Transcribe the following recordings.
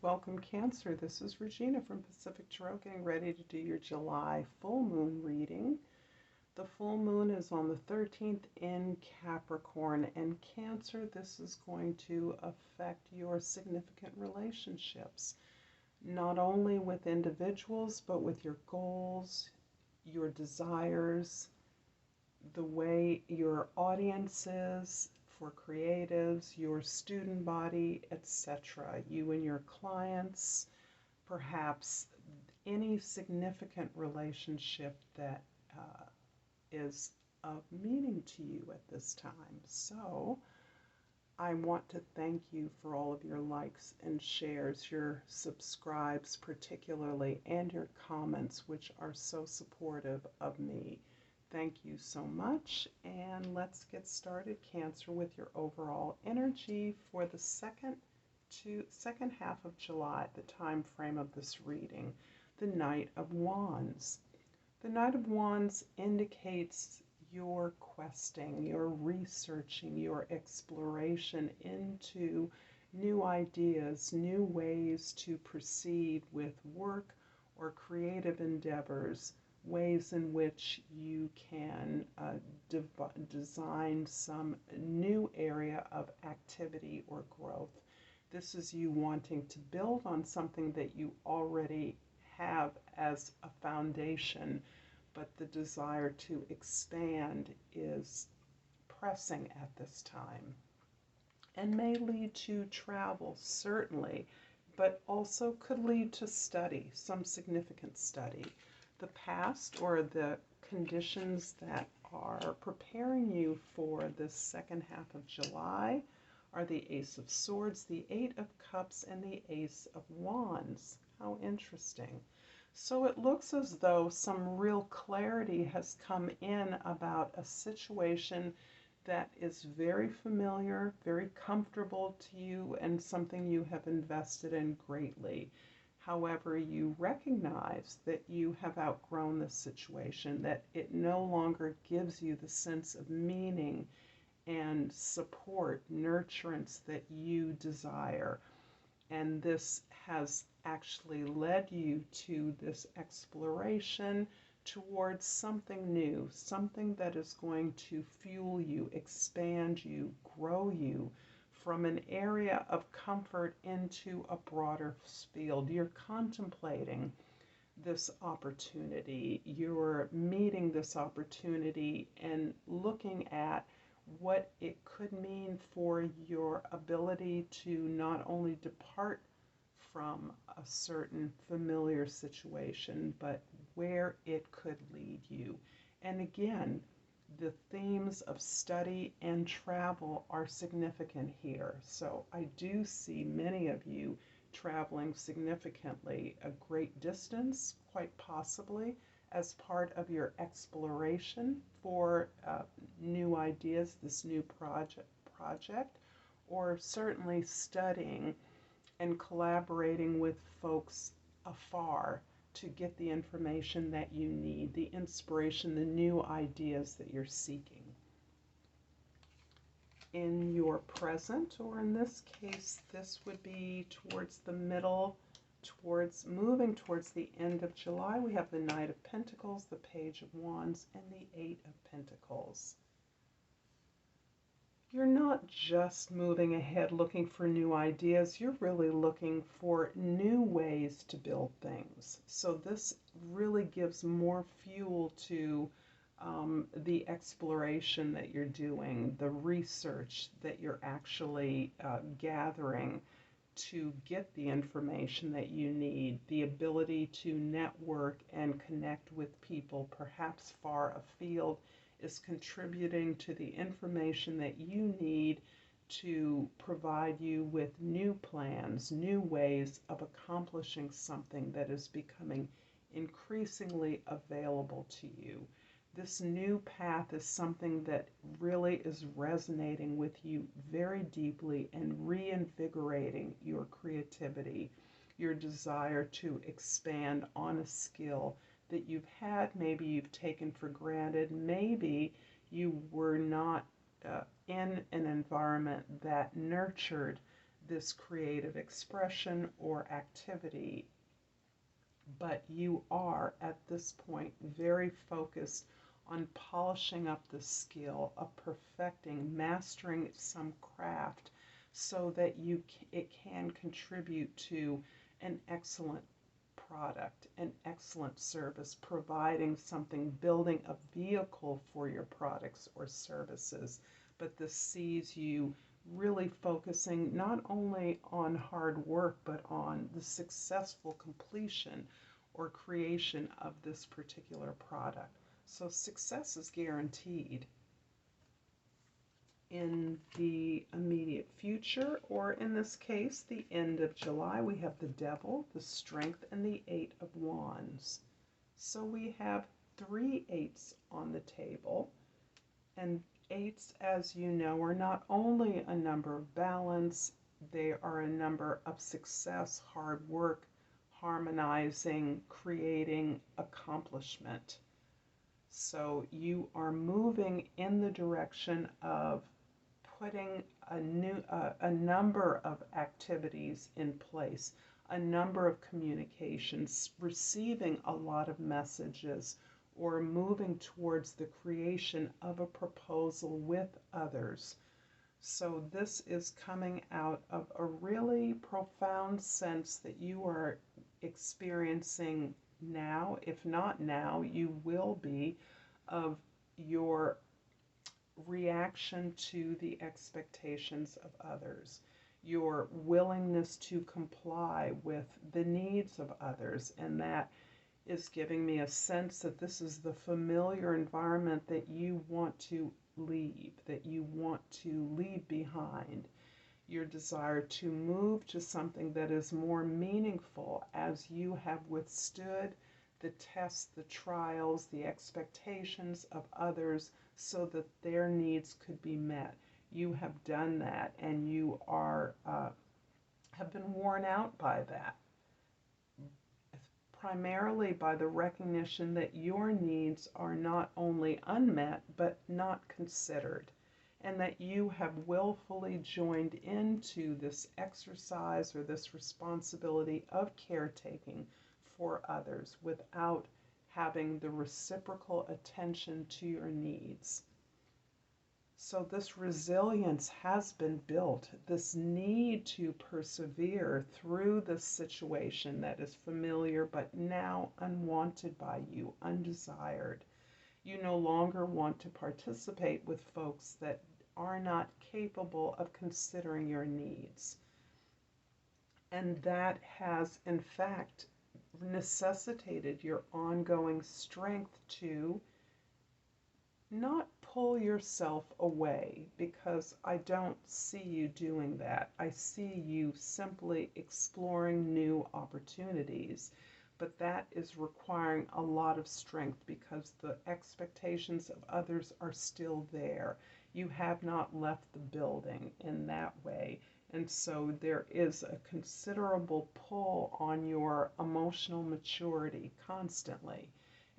Welcome, Cancer. This is Regina from Pacific Tarot, getting ready to do your July full moon reading. The full moon is on the 13th in Capricorn, and Cancer, this is going to affect your significant relationships, not only with individuals, but with your goals, your desires, the way your audience is for creatives, your student body, etc., you and your clients, perhaps any significant relationship that is of meaning to you at this time. So I want to thank you for all of your likes and shares, your subscribes particularly, and your comments, which are so supportive of me. Thank you so much, and let's get started, Cancer, with your overall energy for the second half of July, the time frame of this reading, the Knight of Wands. The Knight of Wands indicates your questing, your researching, your exploration into new ideas, new ways to proceed with work or creative endeavors, ways in which you can design some new area of activity or growth. This is you wanting to build on something that you already have as a foundation, but the desire to expand is pressing at this time and may lead to travel, certainly, but also could lead to study, some significant study. The past or the conditions that are preparing you for this second half of July are the Ace of Swords, the Eight of Cups, and the Ace of Wands. How interesting. So it looks as though some real clarity has come in about a situation that is very familiar, very comfortable to you, and something you have invested in greatly. However, you recognize that you have outgrown this situation, that it no longer gives you the sense of meaning and support, nurturance that you desire. And this has actually led you to this exploration towards something new, something that is going to fuel you, expand you, grow you from an area of comfort into a broader field. You're contemplating this opportunity, you're meeting this opportunity and looking at what it could mean for your ability to not only depart from a certain familiar situation, but where it could lead you. And again, the themes of study and travel are significant here. So I do see many of you traveling significantly, a great distance, quite possibly, as part of your exploration for new ideas, this new project, or certainly studying and collaborating with folks afar to get the information that you need, the inspiration, the new ideas that you're seeking. In your present, or in this case, this would be towards the middle, moving towards the end of July, we have the Knight of Pentacles, the Page of Wands, and the Eight of Pentacles. You're not just moving ahead looking for new ideas, you're really looking for new ways to build things. So this really gives more fuel to the exploration that you're doing, the research that you're actually gathering to get the information that you need, the ability to network and connect with people perhaps far afield is contributing to the information that you need to provide you with new plans, new ways of accomplishing something that is becoming increasingly available to you. This new path is something that really is resonating with you very deeply and reinvigorating your creativity, your desire to expand on a skill that you've had, maybe you've taken for granted, maybe you were not in an environment that nurtured this creative expression or activity, but you are at this point very focused on polishing up the skill of perfecting, mastering some craft so that it can contribute to an excellent product, an excellent service, providing something, building a vehicle for your products or services. But this sees you really focusing not only on hard work, but on the successful completion or creation of this particular product. So success is guaranteed in the immediate future, or in this case, the end of July. We have the Devil, the Strength, and the Eight of Wands. So we have 3 eights on the table, and eights, as you know, are not only a number of balance, they are a number of success, hard work, harmonizing, creating, accomplishment. So you are moving in the direction of putting a number of activities in place, a number of communications, receiving a lot of messages, or moving towards the creation of a proposal with others. So this is coming out of a really profound sense that you are experiencing now. If not now, you will be, of your reaction to the expectations of others, your willingness to comply with the needs of others. And that is giving me a sense that this is the familiar environment that you want to leave, that you want to leave behind. Your desire to move to something that is more meaningful as you have withstood the tests, the trials, the expectations of others so that their needs could be met. You have done that, and you are have been worn out by that, primarily by the recognition that your needs are not only unmet but not considered, and that you have willfully joined into this exercise or this responsibility of caretaking for others without having the reciprocal attention to your needs. So this resilience has been built, this need to persevere through this situation that is familiar but now unwanted by you, undesired. You no longer want to participate with folks that are not capable of considering your needs. And that has, in fact, necessitated your ongoing strength to not pull yourself away, because I don't see you doing that. I see you simply exploring new opportunities, but that is requiring a lot of strength because the expectations of others are still there. You have not left the building in that way. And so there is a considerable pull on your emotional maturity constantly.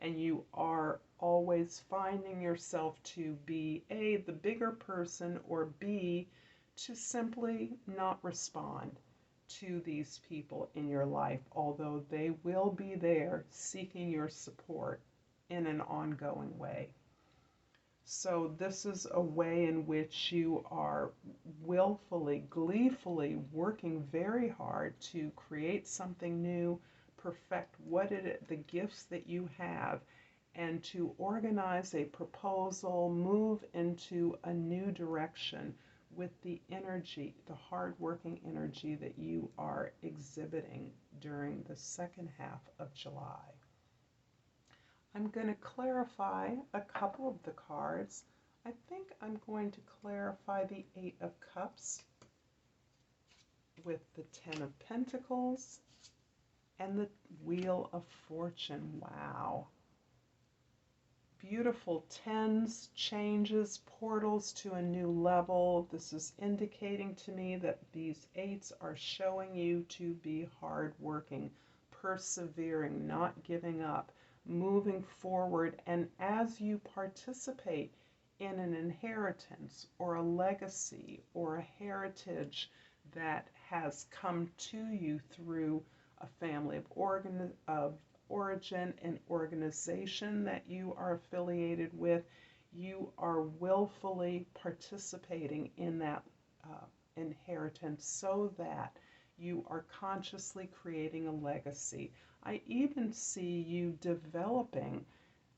And you are always finding yourself to be A, the bigger person, or B, to simply not respond to these people in your life, although they will be there seeking your support in an ongoing way. So this is a way in which you are willfully, gleefully working very hard to create something new, perfect the gifts that you have, and to organize a proposal, move into a new direction with the energy, the hard-working energy that you are exhibiting during the second half of July. I'm going to clarify a couple of the cards. I think I'm going to clarify the Eight of Cups with the Ten of Pentacles and the Wheel of Fortune. Wow. Beautiful tens, changes, portals to a new level. This is indicating to me that these eights are showing you to be hardworking, persevering, not giving up, moving forward. And as you participate in an inheritance or a legacy or a heritage that has come to you through a family of origin and organization that you are affiliated with. You are willfully participating in that inheritance so that you are consciously creating a legacy. I even see you developing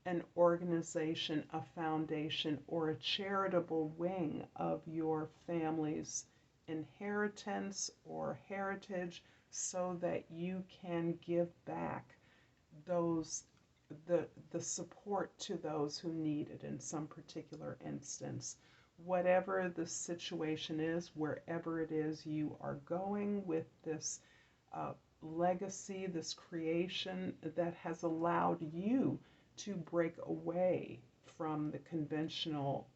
an organization, a foundation, or a charitable wing of your family's inheritance or heritage so that you can give back the support to those who need it in some particular instance. Whatever the situation is, wherever it is you are going with this legacy, this creation that has allowed you to break away from the conventional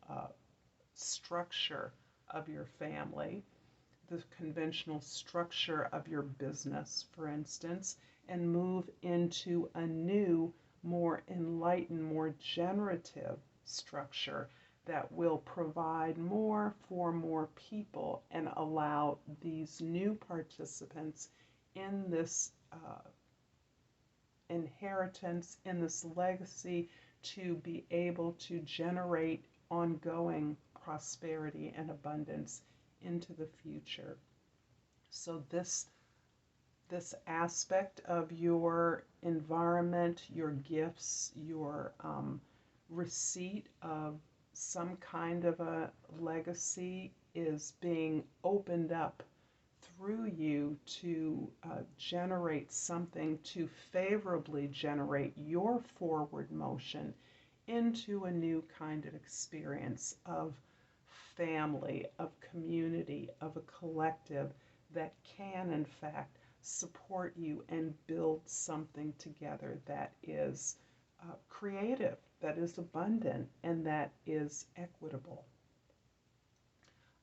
structure of your family, the conventional structure of your business, for instance, and move into a new, more enlightened, more generative structure that will provide more for more people and allow these new participants in this inheritance, in this legacy, to be able to generate ongoing prosperity and abundance into the future. So this aspect of your environment, your gifts, your receipt of some kind of a legacy is being opened up through you to generate something to favorably generate your forward motion into a new kind of experience of family, of community, of a collective that can, in fact, support you and build something together that is creative, that is abundant, and that is equitable.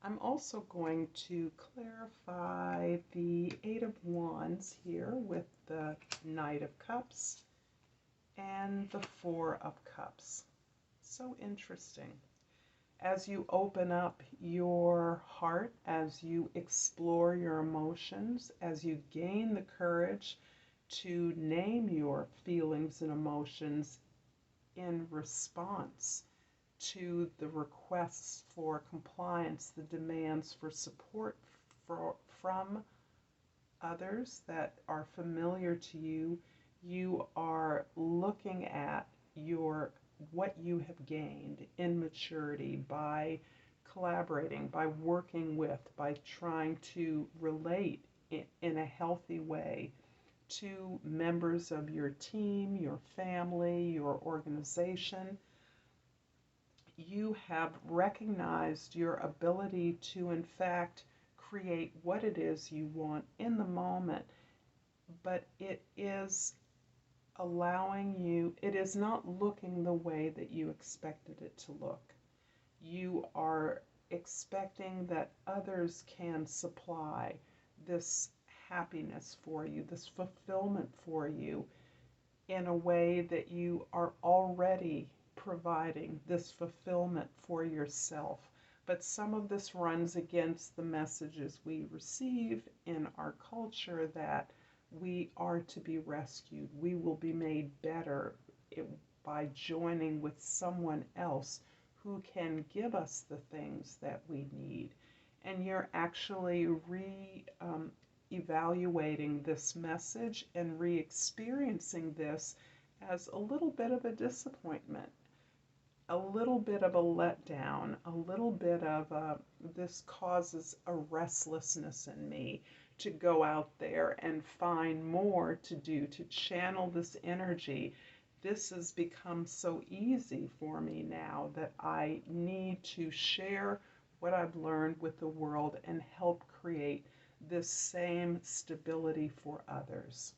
I'm also going to clarify the Eight of Wands here with the Knight of Cups and the Four of Cups. So interesting. As you open up your heart, as you explore your emotions, as you gain the courage to name your feelings and emotions in response to the requests for compliance, the demands for support from others that are familiar to you, you are looking at what you have gained in maturity by collaborating, by working with, by trying to relate in a healthy way to members of your team, your family, your organization. You have recognized your ability to, in fact, create what it is you want in the moment, but it is allowing you, it is not looking the way that you expected it to look. You are expecting that others can supply this happiness for you, this fulfillment for you, in a way that you are already providing this fulfillment for yourself. But some of this runs against the messages we receive in our culture that we are to be rescued. We will be made better by joining with someone else who can give us the things that we need. And you're actually evaluating this message and re-experiencing this as a little bit of a disappointment, a little bit of a letdown, a little bit of this causes a restlessness in me to go out there and find more to do, to channel this energy. This has become so easy for me now that I need to share what I've learned with the world and help create this same stability for others,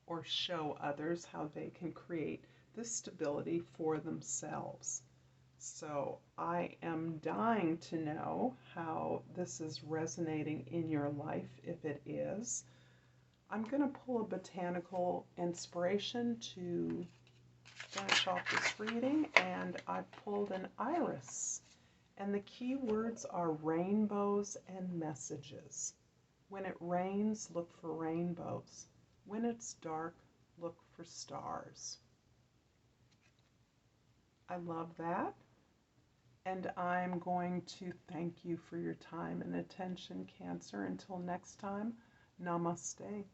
or show others how they can create this stability for themselves. So I am dying to know how this is resonating in your life, if it is. I'm going to pull a botanical inspiration to finish off this reading, and I pulled an iris. And the key words are rainbows and messages. When it rains, look for rainbows. When it's dark, look for stars. I love that. And I'm going to thank you for your time and attention, Cancer. Until next time, namaste.